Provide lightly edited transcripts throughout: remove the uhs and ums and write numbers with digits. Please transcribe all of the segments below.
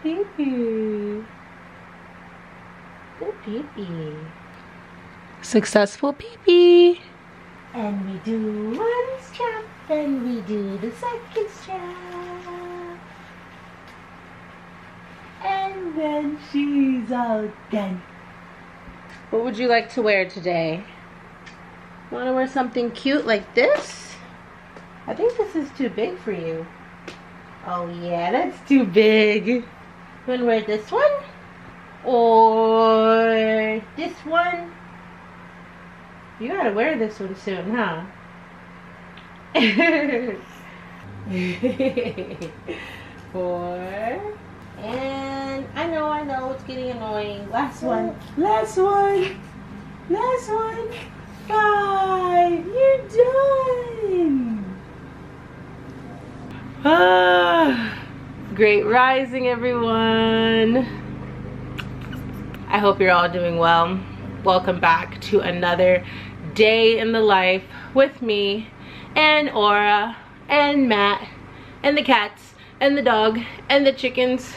pee-pee. Good pee-pee. Successful pee-pee. And we do one strap, and we do the second strap. And then she's all done. What would you like to wear today? Want to wear something cute like this? I think this is too big for you. Oh yeah, that's too big. You want to wear this one? Or this one? You gotta wear this one soon, huh? Four. And I know, it's getting annoying. Last one. Last one. Last one. 5. You're done. Great rising, everyone. I hope you're all doing well. Welcome back to another day in the life with me and Aura and Matt and the cats and the dog and the chickens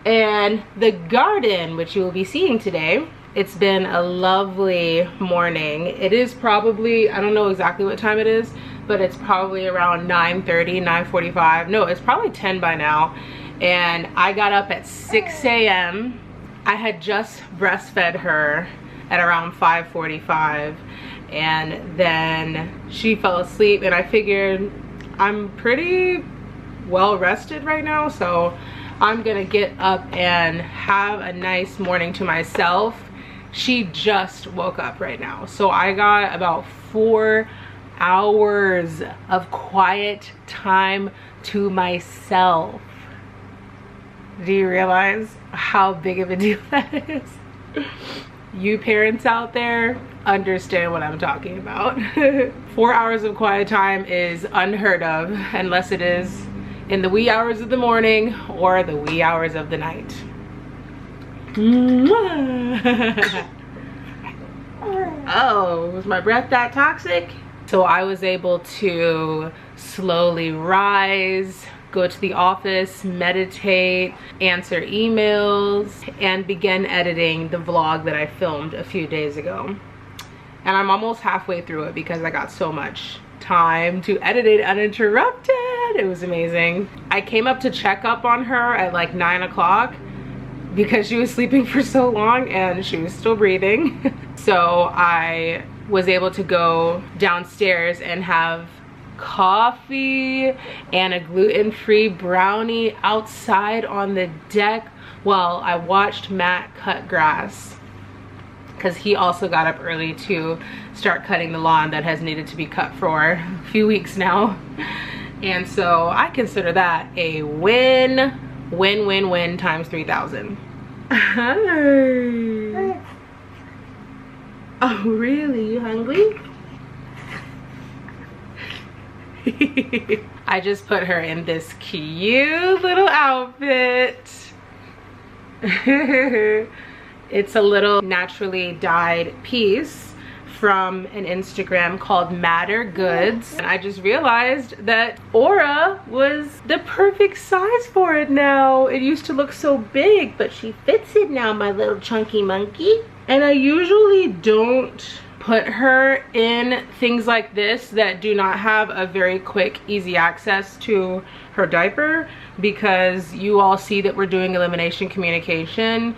and the garden, which you will be seeing today. It's been a lovely morning. It is probably, I don't know exactly what time it is, but it's probably around 9:30, 9:45. No, it's probably 10 by now. And I got up at 6 a.m. I had just breastfed her at around 5:45, and then she fell asleep, and I figured I'm pretty well rested right now, so I'm gonna get up and have a nice morning to myself. She just woke up right now, so I got about 4 hours of quiet time to myself. Do you realize how big of a deal that is? You parents out there understand what I'm talking about. 4 hours of quiet time is unheard of unless it is in the wee hours of the morning or the wee hours of the night. Oh, was my breath that toxic? So I was able to slowly rise, go to the office, meditate, answer emails, and begin editing the vlog that I filmed a few days ago. And I'm almost halfway through it because I got so much time to edit it uninterrupted. It was amazing. I came up to check up on her at like 9 o'clock because she was sleeping for so long and she was still breathing. So I was able to go downstairs and have coffee and a gluten-free brownie outside on the deck while I watched Matt cut grass, because he also got up early to start cutting the lawn that has needed to be cut for a few weeks now. And so I consider that a win times 3,000. Hi. Oh really, you hungry? I just put her in this cute little outfit. It's a little naturally dyed piece from an Instagram called Matter Goods. And I just realized that Aura was the perfect size for it now. It used to look so big, but she fits it now, my little chunky monkey. And I usually don't put her in things like this that do not have a very quick, easy access to her diaper, because you all see that we're doing elimination communication,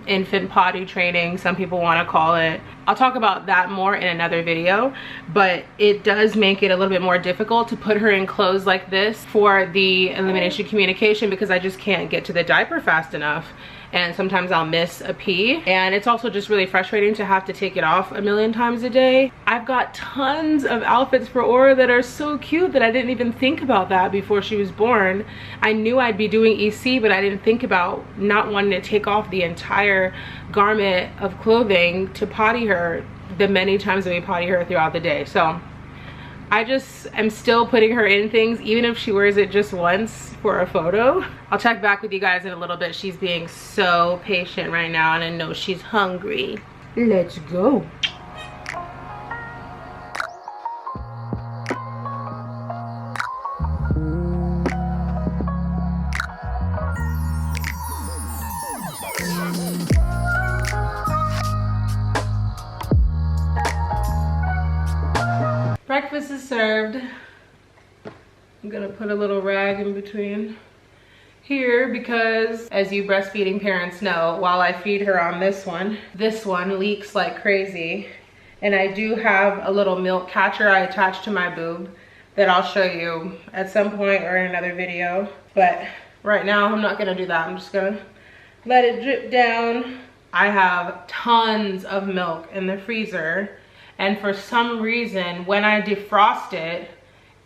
infant potty training, some people want to call it. I'll talk about that more in another video, but it does make it a little bit more difficult to put her in clothes like this for the elimination communication, because I just can't get to the diaper fast enough. And sometimes I'll miss a pee, and it's also just really frustrating to have to take it off a million times a day. I've got tons of outfits for Aura that are so cute that I didn't even think about that before she was born. I knew I'd be doing EC, but I didn't think about not wanting to take off the entire garment of clothing to potty her the many times that we potty her throughout the day. So I just am still putting her in things, even if she wears it just once for a photo. I'll check back with you guys in a little bit. She's being so patient right now, and I know she's hungry. Let's go. Breakfast is served. I'm gonna put a little rag in between here because, as you breastfeeding parents know, while I feed her on this one leaks like crazy. And I do have a little milk catcher I attached to my boob that I'll show you at some point or in another video. But right now I'm not gonna do that. I'm just gonna let it drip down. I have tons of milk in the freezer, and for some reason when I defrost it,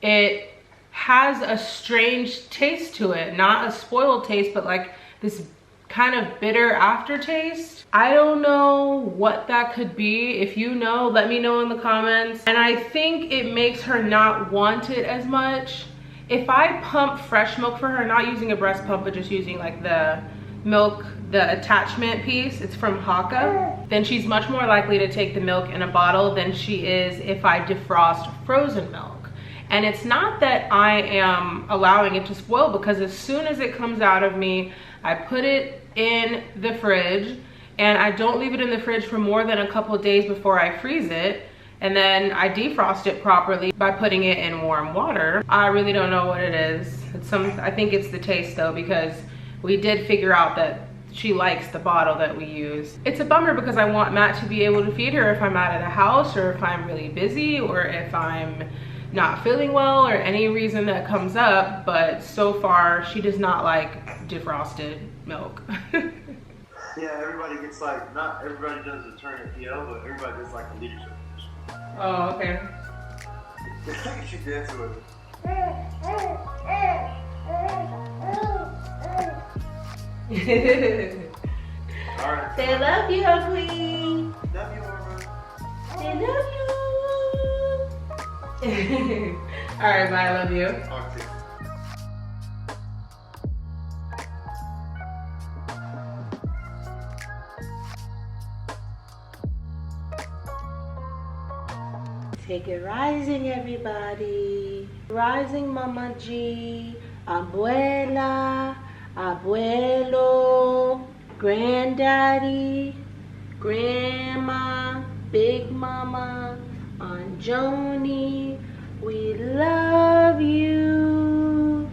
it has a strange taste to it. Not a spoiled taste, but like this kind of bitter aftertaste. I don't know what that could be. If you know, let me know in the comments. And I think it makes her not want it as much. If I pump fresh milk for her, not using a breast pump, but just using like the milk, the attachment piece, it's from Haka, then she's much more likely to take the milk in a bottle than she is if I defrost frozen milk. And it's not that I am allowing it to spoil, because as soon as it comes out of me, I put it in the fridge, and I don't leave it in the fridge for more than a couple of days before I freeze it. And then I defrost it properly by putting it in warm water. I really don't know what it is. I think it's the taste though, because we did figure out that she likes the bottle that we use. It's a bummer because I want Matt to be able to feed her if I'm out of the house, or if I'm really busy, or if I'm not feeling well, or any reason that comes up. But so far she does not like defrosted milk. Yeah, everybody gets like, not everybody does a turn at PL, but everybody does like a leadership. Oh, okay. She dances with it. Alright. They love you, Queen. Love you, Mama. They love you. Alright, bye, I love you. Talk to you. Take it rising, everybody. Rising, Mama G, Abuela, Abuelo, Granddaddy, Grandma, Big Mama, Aunt Joni. We love you.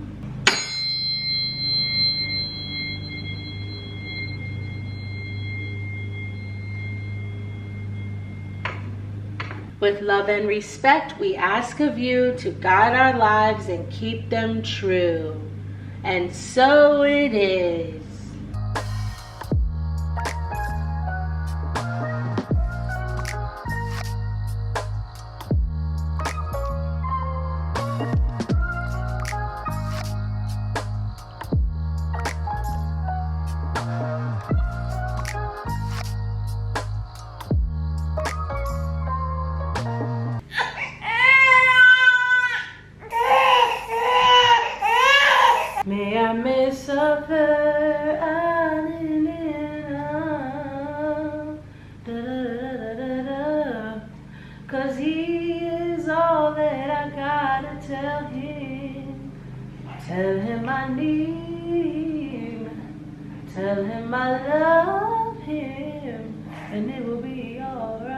With love and respect, we ask of you to guide our lives and keep them true. And so it is. May I may suffer, cause he is all that I gotta tell him. Tell him I need him, tell him I love him, and it will be alright.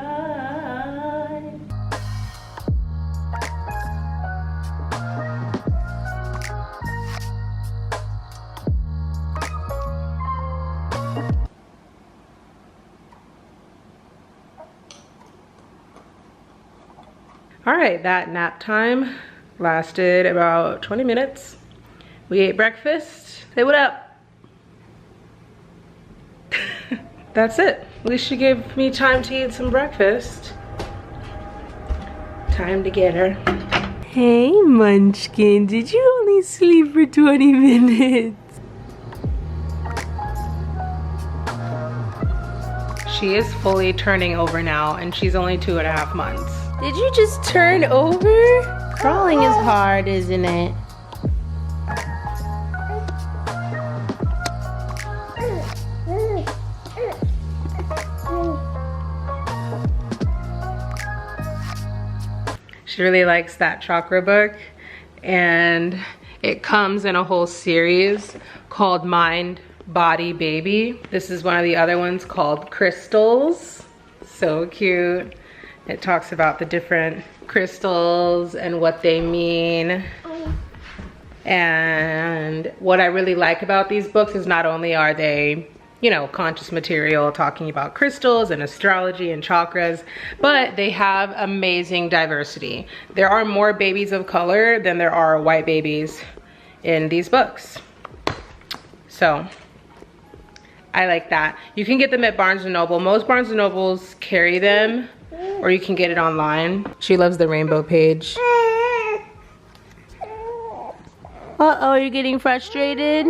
All right, that nap time lasted about 20 minutes. We ate breakfast. Say what up. That's it. At least she gave me time to eat some breakfast. Time to get her. Hey, Munchkin, did you only sleep for 20 minutes? She is fully turning over now, and she's only 2.5 months. Did you just turn over? Crawling is hard, isn't it? She really likes that chakra book, and it comes in a whole series called Mind, Body, Baby. This is one of the other ones called Crystals. So cute. It talks about the different crystals and what they mean. And what I really like about these books is not only are they, you know, conscious material talking about crystals and astrology and chakras, but they have amazing diversity. There are more babies of color than there are white babies in these books. So I like that. You can get them at Barnes & Noble. Most Barnes & Nobles carry them, or you can get it online. She loves the rainbow page. Uh-oh, you're getting frustrated?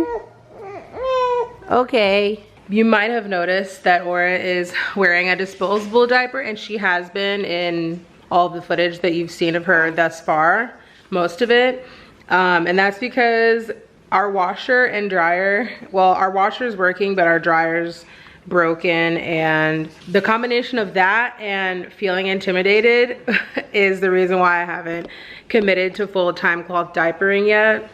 Okay. You might have noticed that Aura is wearing a disposable diaper, and she has been in all the footage that you've seen of her thus far, most of it. And that's because our washer and dryer, well, our washer's working, but our dryer's broken, and the combination of that and feeling intimidated is the reason why I haven't committed to full-time cloth diapering yet.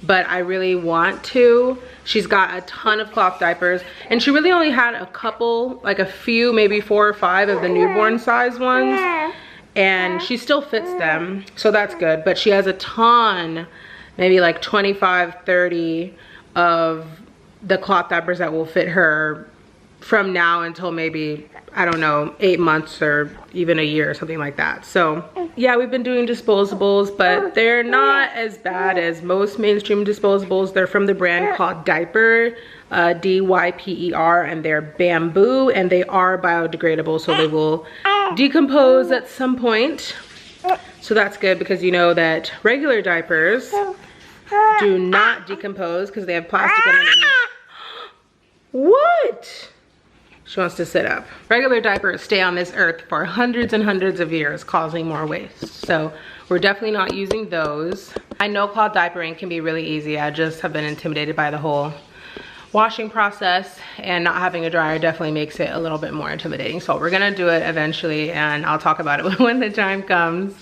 But I really want to. She's got a ton of cloth diapers, and she really only had a couple, like a few, maybe 4 or 5 of the newborn size ones, and she still fits them, so that's good. But she has a ton, maybe like 25, 30 of the cloth diapers that will fit her from now until maybe, I don't know, 8 months or even a year or something like that. So yeah, we've been doing disposables, but they're not as bad as most mainstream disposables. They're from the brand called Diaper, D-Y-P-E-R, and they're bamboo, and they are biodegradable, so they will decompose at some point. So that's good, because you know that regular diapers do not decompose because they have plastic in them. What? She wants to sit up. Regular diapers stay on this earth for hundreds and hundreds of years, causing more waste. So we're definitely not using those. I know cloth diapering can be really easy. I just have been intimidated by the whole washing process, and not having a dryer definitely makes it a little bit more intimidating. So we're gonna do it eventually, and I'll talk about it when the time comes.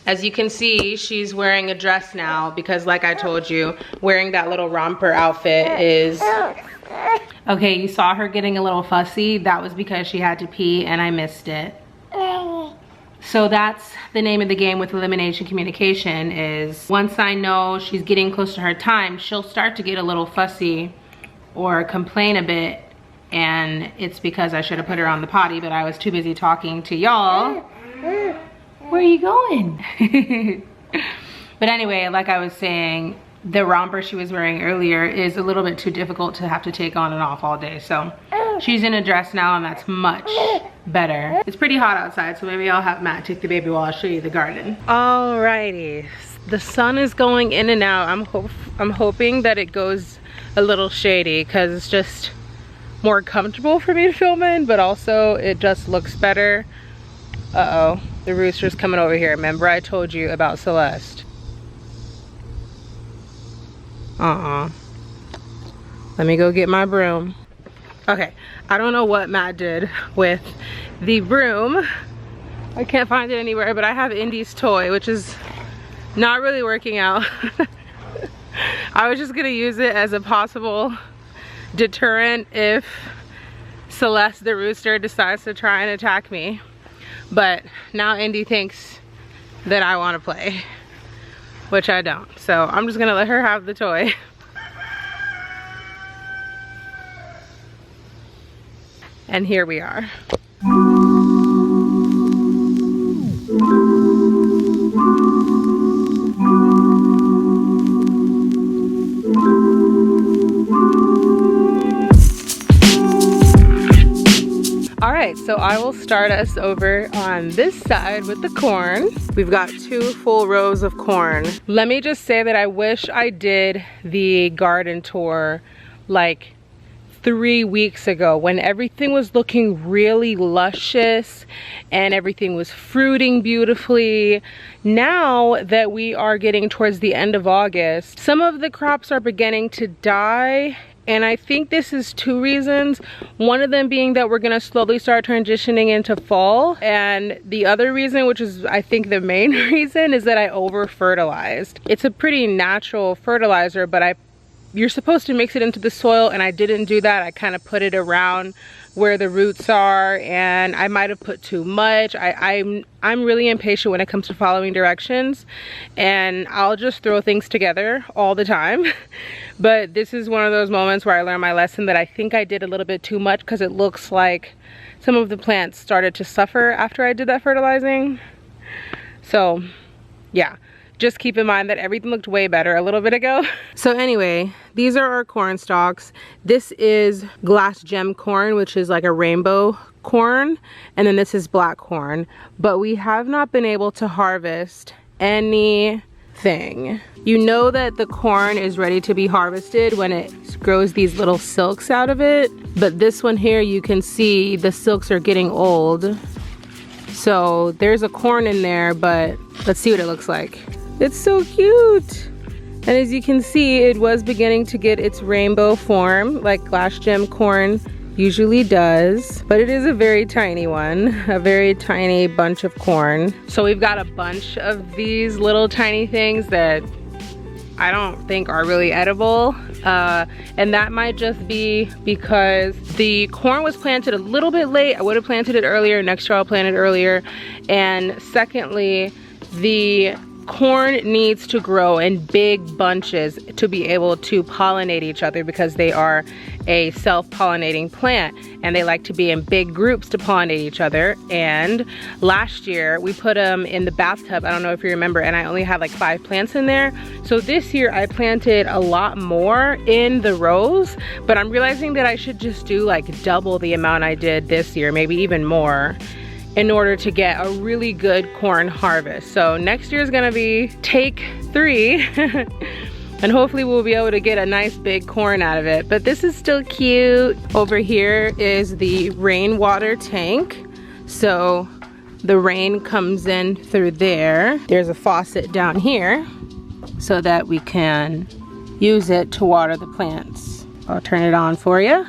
As you can see, she's wearing a dress now because, like I told you, wearing that little romper outfit is... Okay, you saw her getting a little fussy. That was because she had to pee and I missed it. So that's the name of the game with elimination communication, is once I know she's getting close to her time, she'll start to get a little fussy or complain a bit, and it's because I should have put her on the potty, but I was too busy talking to y'all. Where are you going? But anyway, like I was saying, the romper she was wearing earlier is a little bit too difficult to have to take on and off all day. So she's in a dress now, and that's much better. It's pretty hot outside, so maybe I'll have Matt take the baby while I show you the garden. Alrighty, the sun is going in and out. I'm hoping that it goes a little shady because it's just more comfortable for me to film in, but also it just looks better. Uh-oh, the rooster's coming over here. Remember I told you about Celeste? Let me go get my broom. Okay, I don't know what Matt did with the broom. I can't find it anywhere, but I have Indy's toy, which is not really working out. I was just gonna use it as a possible deterrent if Celeste the rooster decides to try and attack me. But now Indy thinks that I want to play, which I don't. So I'm just gonna let her have the toy. And here we are. All right, so I will start us over on this side with the corn. We've got 2 full rows of corn. Let me just say that I wish I did the garden tour like 3 weeks ago, when everything was looking really luscious and everything was fruiting beautifully. Now that we are getting towards the end of August, some of the crops are beginning to die, and I think this is 2 reasons. One of them being that we're gonna slowly start transitioning into fall, and the other reason, which is I think the main reason, is that I over fertilized. It's a pretty natural fertilizer, but you're supposed to mix it into the soil, and I didn't do that. I kind of put it around where the roots are, and I might have put too much. I'm really impatient when it comes to following directions, and I'll just throw things together all the time. But this is one of those moments where I learned my lesson that I think I did a little bit too much, because it looks like some of the plants started to suffer after I did that fertilizing. So yeah, just keep in mind that everything looked way better a little bit ago. So anyway, these are our corn stalks. This is glass gem corn, which is like a rainbow corn, and then this is black corn. But we have not been able to harvest anything. You know that the corn is ready to be harvested when it grows these little silks out of it. But this one here, you can see the silks are getting old. So there's a corn in there, but let's see what it looks like. It's so cute. And as you can see, it was beginning to get its rainbow form like glass gem corn usually does, but it is a very tiny one, a very tiny bunch of corn. So we've got a bunch of these little tiny things that I don't think are really edible, and that might just be because the corn was planted a little bit late. I would have planted it earlier. Next year I'll plant it earlier. And secondly, the corn needs to grow in big bunches to be able to pollinate each other, because they are a self-pollinating plant and they like to be in big groups to pollinate each other. And last year we put them in the bathtub, I don't know if you remember, and I only had like 5 plants in there. So this year I planted a lot more in the rows, but I'm realizing that I should just do like double the amount I did this year, maybe even more, in order to get a really good corn harvest. So next year is gonna be take 3 and hopefully we'll be able to get a nice big corn out of it. But this is still cute. Over here is the rainwater tank. So the rain comes in through there. There's a faucet down here so that we can use it to water the plants. I'll turn it on for you.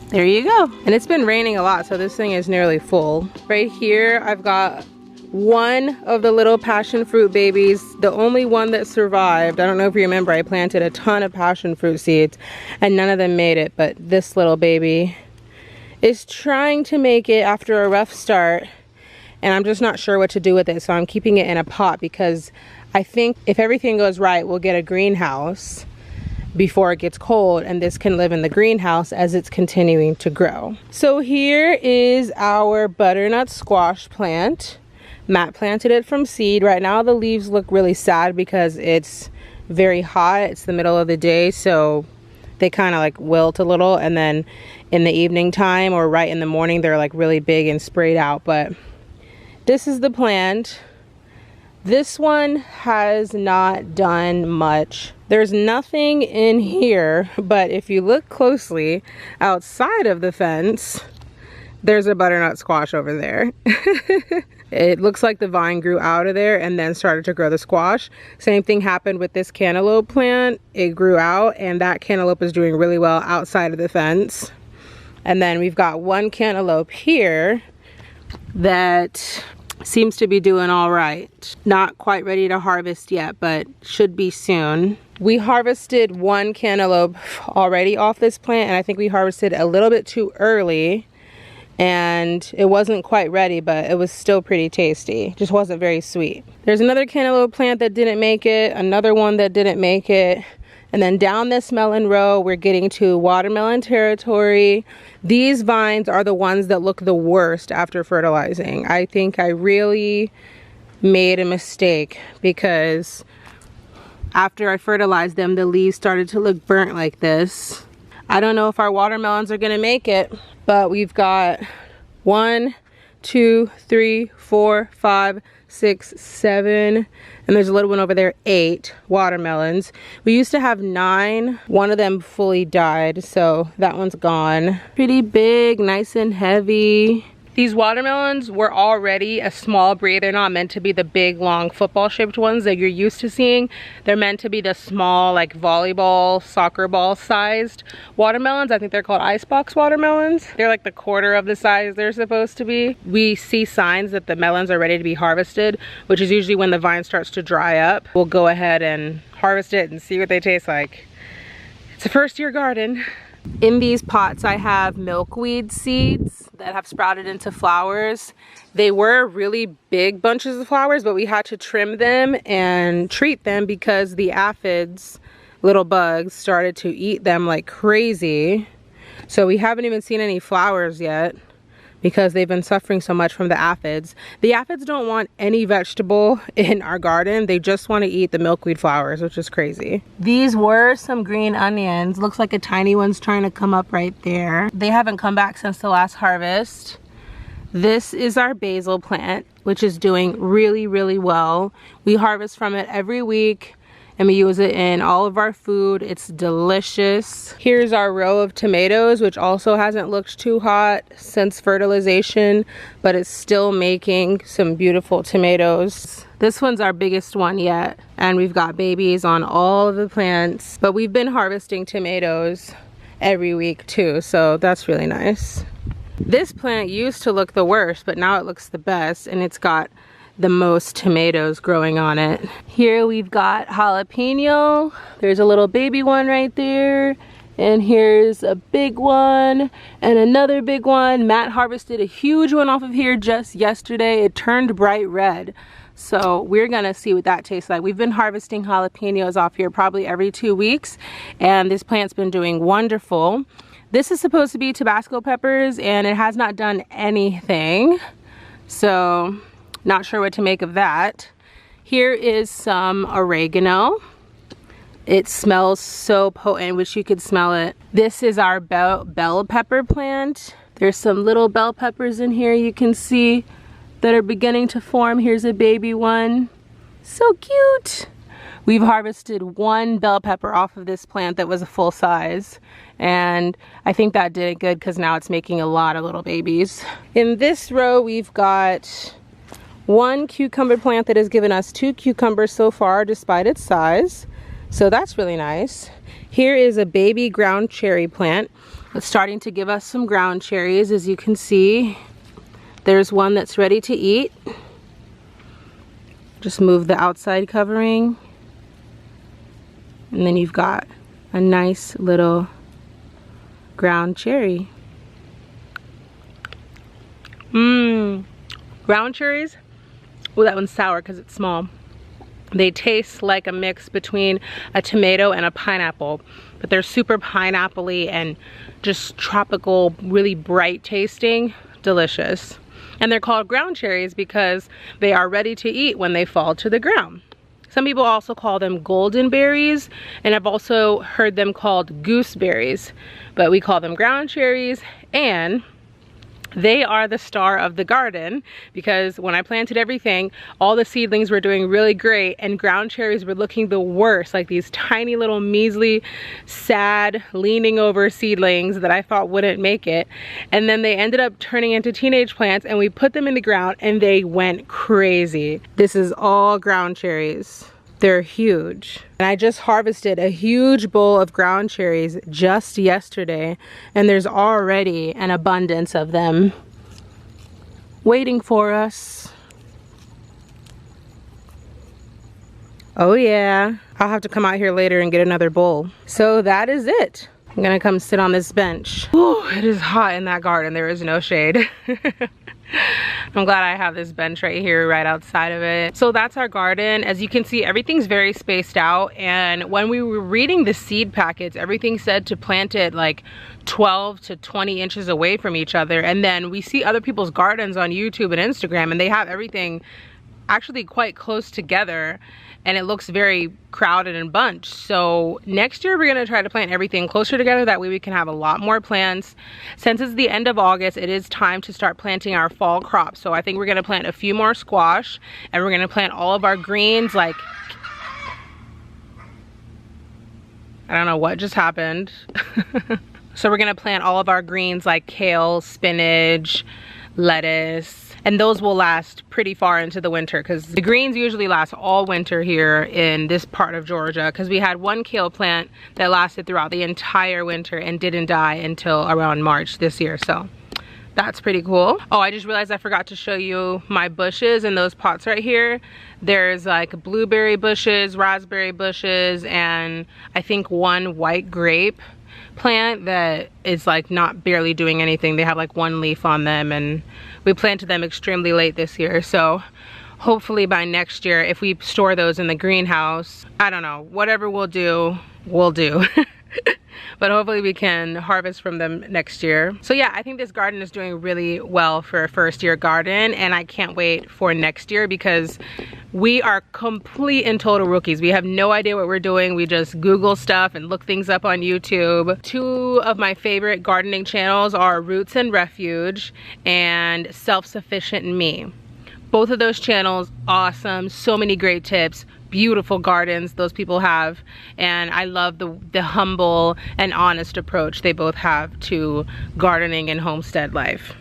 There you go. And it's been raining a lot, so this thing is nearly full. Right here, I've got one of the little passion fruit babies, the only one that survived. I don't know if you remember, I planted a ton of passion fruit seeds and none of them made it, but this little baby is trying to make it after a rough start, and I'm just not sure what to do with it, so I'm keeping it in a pot, because I think if everything goes right, we'll get a greenhouse before it gets cold, and this can live in the greenhouse as it's continuing to grow. So here is our butternut squash plant. Matt planted it from seed. Right now the leaves look really sad because it's very hot. It's the middle of the day, so they kind of like wilt a little, and then in the evening time or right in the morning they're like really big and sprayed out. But this is the plant. This one has not done much. There's nothing in here, but if you look closely outside of the fence, there's a butternut squash over there. It looks like the vine grew out of there and then started to grow the squash. Same thing happened with this cantaloupe plant. It grew out, and that cantaloupe is doing really well outside of the fence. And then we've got one cantaloupe here that seems to be doing all right. Not quite ready to harvest yet, but should be soon. We harvested one cantaloupe already off this plant, and I think we harvested a little bit too early, and it wasn't quite ready, but it was still pretty tasty. Just wasn't very sweet. There's another cantaloupe plant that didn't make it, another one that didn't make it, and then down this melon row, we're getting to watermelon territory. These vines are the ones that look the worst after fertilizing. I think I really made a mistake, because after I fertilized them, the leaves started to look burnt like this. I don't know if our watermelons are gonna make it, but we've got 1, 2, 3, 4, 5, 6, 7, and there's a little one over there, 8 watermelons. We used to have 9. One of them fully died, so that one's gone. Pretty big, nice and heavy. These watermelons were already a small breed. They're not meant to be the big, long, football-shaped ones that you're used to seeing. They're meant to be the small, like volleyball, soccer ball-sized watermelons. I think they're called icebox watermelons. They're like the quarter of the size they're supposed to be. We see signs that the melons are ready to be harvested, which is usually when the vine starts to dry up. We'll go ahead and harvest it and see what they taste like. It's a first-year garden. In these pots I have milkweed seeds that have sprouted into flowers. They were really big bunches of flowers, but we had to trim them and treat them because the aphids, little bugs, started to eat them like crazy. So we haven't even seen any flowers yet because they've been suffering so much from the aphids. The aphids don't want any vegetable in our garden. They just want to eat the milkweed flowers, which is crazy. These were some green onions. Looks like a tiny one's trying to come up right there. They haven't come back since the last harvest. This is our basil plant, which is doing really, really well. We harvest from it every week and we use it in all of our food. It's delicious. Here's our row of tomatoes, which also hasn't looked too hot since fertilization, but it's still making some beautiful tomatoes. This one's our biggest one yet, and we've got babies on all of the plants, but we've been harvesting tomatoes every week too, so that's really nice. This plant used to look the worst, but now it looks the best, and it's got the most tomatoes growing on it. Here we've got jalapeno. There's a little baby one right there. And here's a big one and another big one. Matt harvested a huge one off of here just yesterday. It turned bright red. So we're gonna see what that tastes like. We've been harvesting jalapenos off here probably every 2 weeks, and this plant's been doing wonderful. This is supposed to be Tabasco peppers and it has not done anything. So not sure what to make of that. Here is some oregano. It smells so potent, wish you could smell it. This is our bell pepper plant. There's some little bell peppers in here you can see that are beginning to form. Here's a baby one. So cute. We've harvested one bell pepper off of this plant that was a full size. And I think that did it good because now it's making a lot of little babies. In this row, we've got one cucumber plant that has given us 2 cucumbers so far despite its size. So that's really nice. Here is a baby ground cherry plant. It's starting to give us some ground cherries, as you can see. There's one that's ready to eat. Just move the outside covering. And then you've got a nice little ground cherry. Ground cherries. Oh, that one's sour because it's small. They taste like a mix between a tomato and a pineapple, but they're super pineapple-y and just tropical, really bright tasting, delicious. And they're called ground cherries because they are ready to eat when they fall to the ground. Some people also call them golden berries, and I've also heard them called gooseberries, but we call them ground cherries, and they are the star of the garden because when I planted everything, all the seedlings were doing really great and ground cherries were looking the worst, like these tiny little measly, sad, leaning over seedlings that I thought wouldn't make it. And then they ended up turning into teenage plants and we put them in the ground and they went crazy. This is all ground cherries. They're huge. And I just harvested a huge bowl of ground cherries just yesterday, and there's already an abundance of them waiting for us. Oh yeah, I'll have to come out here later and get another bowl. So that is it. I'm gonna come sit on this bench. Ooh, it is hot in that garden. There is no shade. I'm glad I have this bench right here right outside of it. So that's our garden. As you can see, everything's very spaced out, and when we were reading the seed packets, everything said to plant it like 12 to 20 inches away from each other. And then we see other people's gardens on YouTube and Instagram and they have everything actually quite close together and it looks very crowded and bunched. So next year we're gonna try to plant everything closer together, that way we can have a lot more plants. Since it's the end of August, it is time to start planting our fall crops. So I think we're gonna plant a few more squash and we're gonna plant all of our greens, like, I don't know what just happened. So we're gonna plant all of our greens like kale, spinach, lettuce, and those will last pretty far into the winter because the greens usually last all winter here in this part of Georgia, because we had one kale plant that lasted throughout the entire winter and didn't die until around March this year. So that's pretty cool. Oh, I just realized I forgot to show you my bushes in those pots right here. There's like blueberry bushes, raspberry bushes, and I think one white grape. plant that is like not barely doing anything. They have like one leaf on them, and we planted them extremely late this year. So hopefully by next year, if we store those in the greenhouse, I don't know, whatever we'll do, we'll do. But hopefully we can harvest from them next year. So yeah, I think this garden is doing really well for a first year garden, and I can't wait for next year because we are complete and total rookies. We have no idea what we're doing. We just Google stuff and look things up on YouTube. Two of my favorite gardening channels are Roots and Refuge and Self-Sufficient Me. Both of those channels, awesome, so many great tips, beautiful gardens those people have, and I love the humble and honest approach they both have to gardening and homestead life.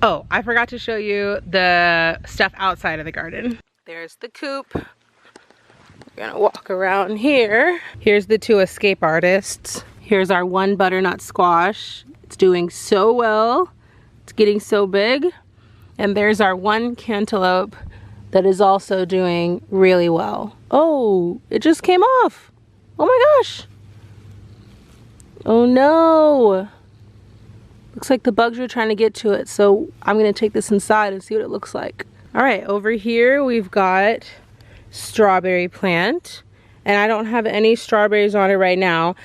Oh, I forgot to show you the stuff outside of the garden. There's the coop. We're gonna walk around here. Here's the two escape artists. Here's our one butternut squash. It's doing so well. It's getting so big. And there's our one cantaloupe that is also doing really well. Oh, it just came off. Oh my gosh. Oh no. Looks like the bugs are trying to get to it. So I'm gonna take this inside and see what it looks like. All right, over here we've got strawberry plant, and I don't have any strawberries on it right now.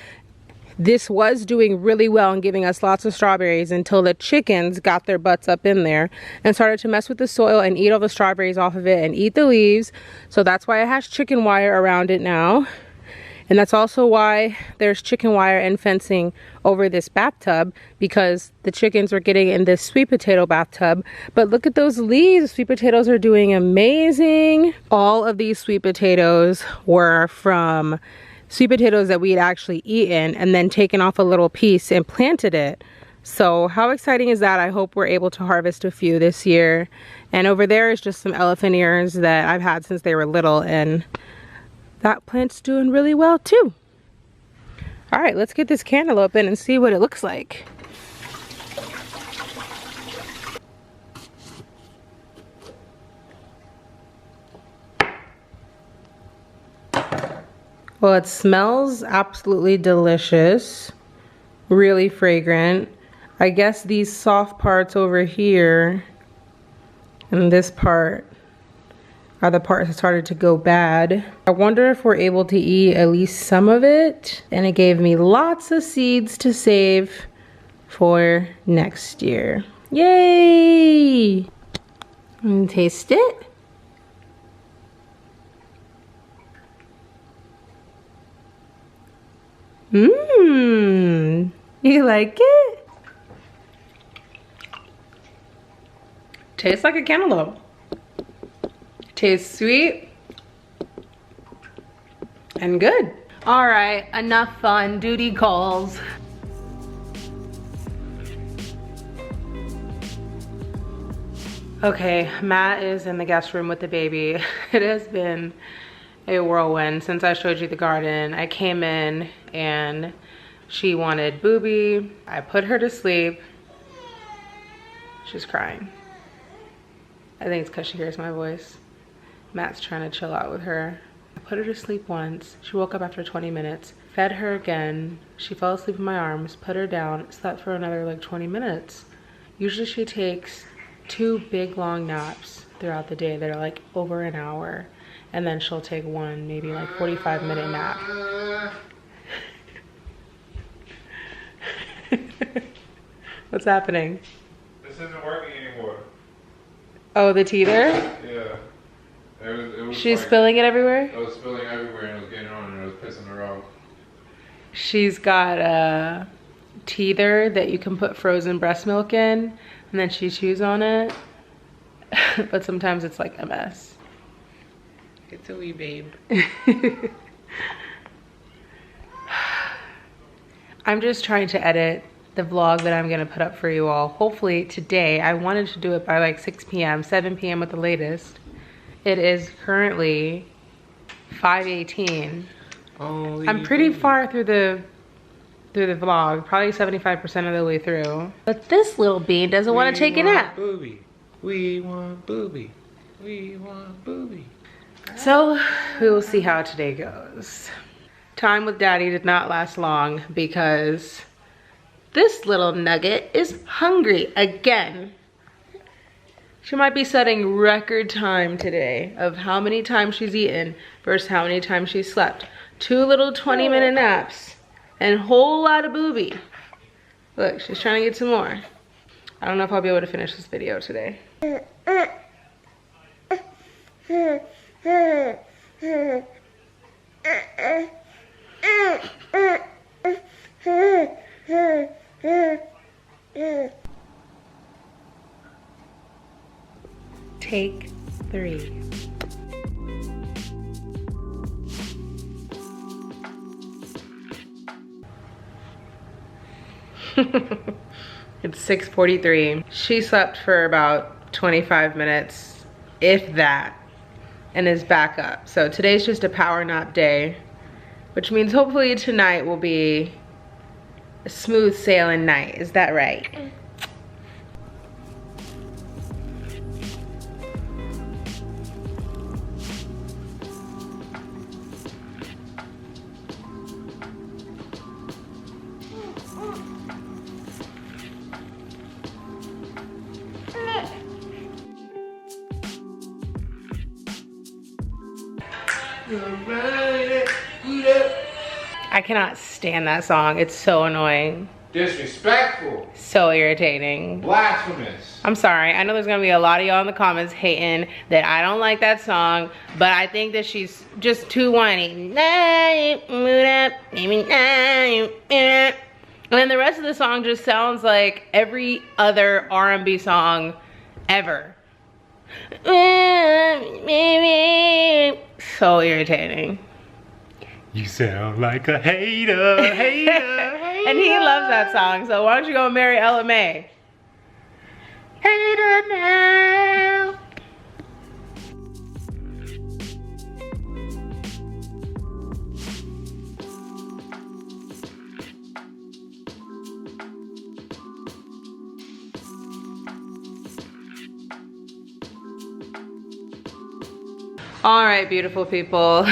This was doing really well and giving us lots of strawberries until the chickens got their butts up in there and started to mess with the soil and eat all the strawberries off of it and eat the leaves. So that's why it has chicken wire around it now. And that's also why there's chicken wire and fencing over this bathtub, because the chickens were getting in this sweet potato bathtub. But look at those leaves. Sweet potatoes are doing amazing. All of these sweet potatoes were from sweet potatoes that we had actually eaten and then taken off a little piece and planted it. So how exciting is that? I hope we're able to harvest a few this year. And over there is just some elephant ears that I've had since they were little, and that plant's doing really well too. All right, let's get this cantaloupe in and see what it looks like. Well, it smells absolutely delicious, really fragrant. I guess these soft parts over here and this part are the parts that started to go bad. I wonder if we're able to eat at least some of it. And it gave me lots of seeds to save for next year. Yay! And taste it. Mmm, you like it? Tastes like a cantaloupe. Tastes sweet and good. All right, enough fun, duty calls. Okay, Matt is in the guest room with the baby. It has been a whirlwind since I showed you the garden. I came in and she wanted Booby. I put her to sleep. She's crying. I think it's because she hears my voice. Matt's trying to chill out with her. I put her to sleep once. She woke up after 20 minutes. Fed her again. She fell asleep in my arms, put her down, slept for another like 20 minutes. Usually she takes 2 big long naps throughout the day that are like over an hour. And then she'll take one, maybe like 45-minute nap. What's happening? This isn't working anymore. Oh, the teether? Yeah. It was She's like, spilling it everywhere? I was spilling everywhere and it was getting on and I was pissing her off. She's got a teether that you can put frozen breast milk in, and then she chews on it. But sometimes it's like a mess. It's a wee babe. I'm just trying to edit the vlog that I'm gonna put up for you all. Hopefully today. I wanted to do it by like 6 p.m., 7 p.m. at the latest. It is currently 5:18. Oh, I'm pretty far through the vlog, probably 75% of the way through. But this little bean doesn't want to take a nap. Booby. We want Booby. We want Booby. So we will see how today goes. time with Daddy did not last long because this little nugget is hungry again. She might be setting record time today of how many times she's eaten versus how many times she's slept. 2 little 20-minute naps and a whole lot of booby. Look, she's trying to get some more. I don't know if I'll be able to finish this video today. Take 3. It's 6:43. She slept for about 25 minutes, if that, and is back up. So today's just a power nap day, which means hopefully tonight will be a smooth sailing night. Is that right? I cannot stand that song. It's so annoying. Disrespectful. So irritating. Blasphemous. I'm sorry. I know there's gonna be a lot of y'all in the comments hating that I don't like that song, but I think that she's just too whiny. And then the rest of the song just sounds like every other R&B song ever. So irritating. You sound like a hater, And he loves that song, so why don't you go marry Ella May? Hater now. All right, beautiful people.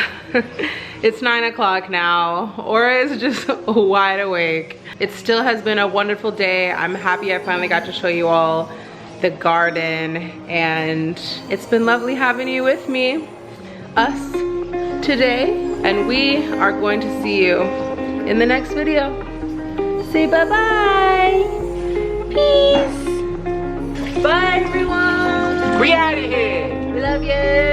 It's 9 o'clock now. Aura is just wide awake. It still has been a wonderful day. I'm happy I finally got to show you all the garden, and it's been lovely having you with me, us, today, and we are going to see you in the next video. Say bye-bye. Peace. Bye, everyone. We out of here. We love you.